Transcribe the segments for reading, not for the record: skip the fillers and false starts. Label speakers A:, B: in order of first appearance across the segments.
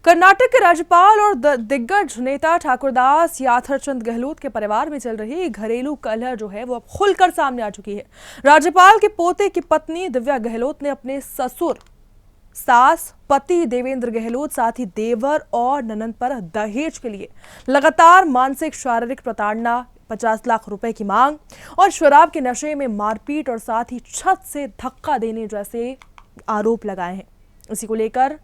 A: कर्नाटक के राज्यपाल और दिग्गज नेता ठाकुरदास याथरचंद गहलोत के परिवार में चल रही घरेलू कलह जो है वो अब खुलकर सामने आ चुकी है। राज्यपाल के पोते की पत्नी दिव्या गहलोत ने अपने ससुर, सास, पति देवेंद्र गहलोत, साथ ही देवर और ननंद पर दहेज के लिए लगातार मानसिक शारीरिक प्रताड़ना, 50 लाख रुपए की मांग और शराब के नशे में मारपीट और साथ ही छत से धक्का देने जैसे आरोप लगाए हैं। इसी को लेकर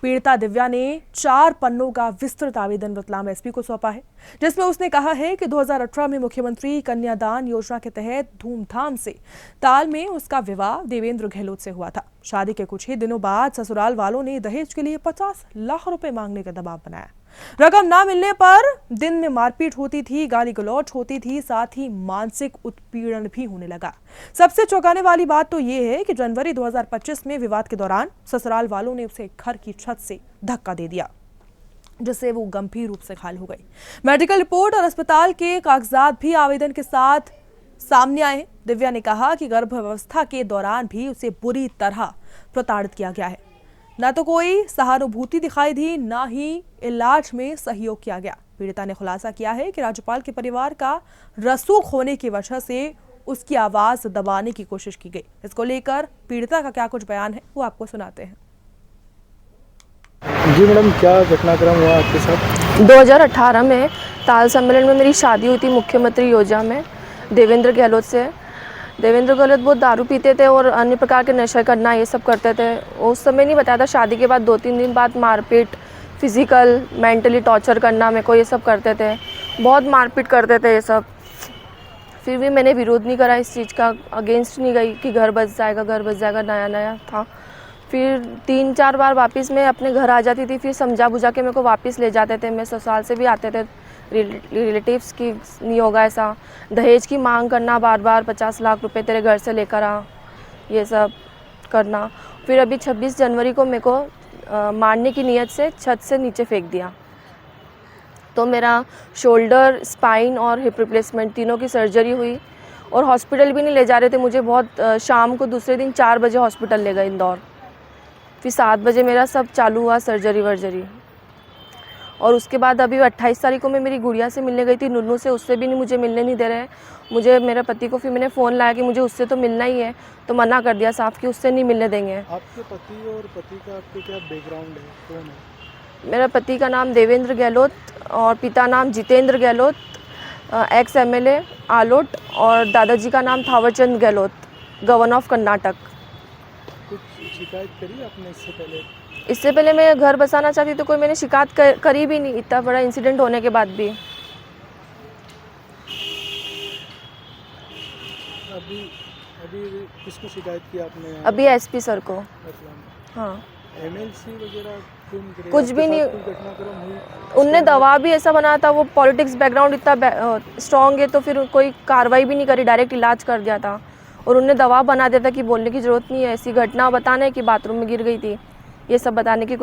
A: पीड़िता दिव्या ने 4 पन्नों का विस्तृत आवेदन रतलाम एसपी को सौंपा है, जिसमें उसने कहा है कि 2018 में मुख्यमंत्री कन्यादान योजना के तहत धूमधाम से ताल में उसका विवाह देवेंद्र गहलोत से हुआ था। शादी के कुछ ही दिनों बाद ससुराल वालों ने दहेज के लिए 50 लाख रुपए मांगने का दबाव बनाया। रकम ना मिलने पर दिन में मारपीट होती थी, गाली गलौज होती थी, साथ ही मानसिक उत्पीड़न भी होने लगा। सबसे चौंकाने वाली बात तो ये है कि जनवरी 2025 में विवाद के दौरान ससुराल वालों ने उसे घर की छत से धक्का दे दिया, जिससे वो गंभीर रूप से घायल हो गई। मेडिकल रिपोर्ट और अस्पताल के कागजात भी आवेदन के साथ सामने आए। दिव्या ने कहा कि गर्भावस्था के दौरान भी उसे बुरी तरह प्रताड़ित किया गया है। न तो कोई सहानुभूति दिखाई दी, न ही इलाज में सहयोग किया गया। पीड़िता ने खुलासा किया है कि राज्यपाल के परिवार का रसूख होने की वजह से उसकी आवाज दबाने की कोशिश की गई। इसको लेकर पीड़िता का क्या कुछ बयान है वो आपको सुनाते हैं।
B: जी मैडम, क्या घटनाक्रम हुआ आपके साथ?
C: 2018 में ताल सम्मेलन में मेरी शादी हुई थी मुख्यमंत्री योजना में देवेंद्र गहलोत से। देवेंद्र गहलोत बहुत दारू पीते थे और अन्य प्रकार के नशे करना ये सब करते थे। उस समय नहीं बताया था, शादी के बाद 2-3 दिन बाद मारपीट, फिजिकल मेंटली टॉर्चर करना मेरे को, ये सब करते थे। बहुत मारपीट करते थे ये सब। फिर भी मैंने विरोध नहीं करा इस चीज़ का, अगेंस्ट नहीं गई कि घर बच जाएगा, नया था। फिर 3-4 बार वापस मैं अपने घर आ जाती थी, फिर समझा बुझा के मेरे को वापस ले जाते थे। मैं ससुराल से भी आते थे, रिलेटिव्स की नहीं होगा ऐसा। दहेज की मांग करना बार बार, 50 लाख रुपए तेरे घर से लेकर आ, ये सब करना। फिर अभी 26 जनवरी को मेरे को मारने की नीयत से छत से नीचे फेंक दिया। तो मेरा शोल्डर, स्पाइन और हिप रिप्लेसमेंट तीनों की सर्जरी हुई और हॉस्पिटल भी नहीं ले जा रहे थे मुझे। बहुत शाम को दूसरे दिन 4 बजे हॉस्पिटल ले गए इंदौर। फिर 7 बजे मेरा सब चालू हुआ, सर्जरी वर्जरी। और उसके बाद अभी 28 तारीख को मैं मेरी गुड़िया से मिलने गई थी, नुन्नू से, उससे भी नहीं मुझे मिलने नहीं दे रहे मुझे। मेरे पति को फिर मैंने फ़ोन लाया कि मुझे उससे तो मिलना ही है, तो मना कर दिया साफ कि उससे नहीं मिलने देंगे।
B: आपके पति और पति का आपके क्या बैकग्राउंड है, कौन है?
C: मेरा पति का नाम देवेंद्र गहलोत और पिता नाम जितेंद्र गहलोत, एक्स MLA आलोट, और दादाजी का नाम थावरचंद गहलोत, गवर्नर ऑफ कर्नाटक।
B: कुछ शिकायत करी आपने इससे पहले?
C: इससे पहले मैं घर बसाना चाहती तो कोई मैंने शिकायत करी भी नहीं, इतना बड़ा इंसिडेंट होने के बाद भी।
B: अभी किसको शिकायत की आपने?
C: अभी SP सर को। हाँ,
B: MLC वगैरह
C: कुछ भी नहीं। उनने दवा भी ऐसा बनाया था, वो पॉलिटिक्स बैकग्राउंड इतना स्ट्रॉन्ग है, तो फिर कोई कार्रवाई भी नहीं करी, डायरेक्ट इलाज कर दिया था। और उनने दवा बना दिया था कि बोलने की ज़रूरत नहीं है, ऐसी घटना बताने कि बाथरूम में गिर गई थी, ये सब बताने की।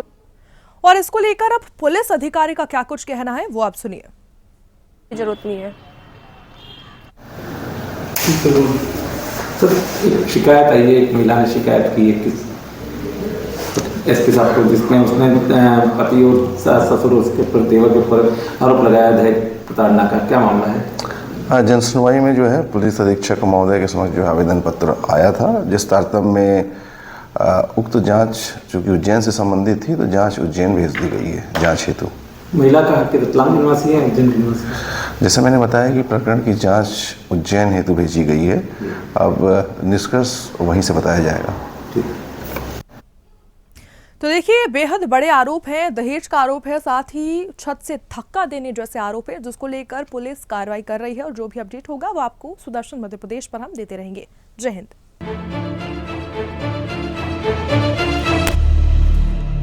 A: और इसको लेकर अब पुलिस अधिकारी का क्या कुछ कहना है वो आप सुनिए।
C: जरूरत नहीं है।
D: सर, एक शिकायत आई है, एक महिला ने शिकायत की है कि SP साहब को, जिसमें उसने पति और ससुर उसके ऊपर, देवर के ऊपर आरोप लगाया दहेज प्रताड़ना का। क्या मामला है?
E: जन सुनवाई में जो है पुलिस अधीक्षक महोदय के समक्ष जो आवेदन पत्र आया था, जिस तारतम्य में उक्त जांच चूँकि उज्जैन से संबंधित थी, तो जांच उज्जैन भेज दी गई है जांच हेतु।
D: महिला का रतलाम निवासी है, उज्जैन निवासी?
E: जैसे मैंने बताया कि प्रकरण की जांच उज्जैन हेतु भेजी गई है। अब निष्कर्ष वहीं से बताया जाएगा।
A: तो देखिए, बेहद बड़े आरोप हैं, दहेज का आरोप है, साथ ही छत से धक्का देने जैसे आरोप है, जिसको लेकर पुलिस कार्रवाई कर रही है। और जो भी अपडेट होगा वो आपको सुदर्शन मध्य प्रदेश पर हम देते रहेंगे। जय हिंद।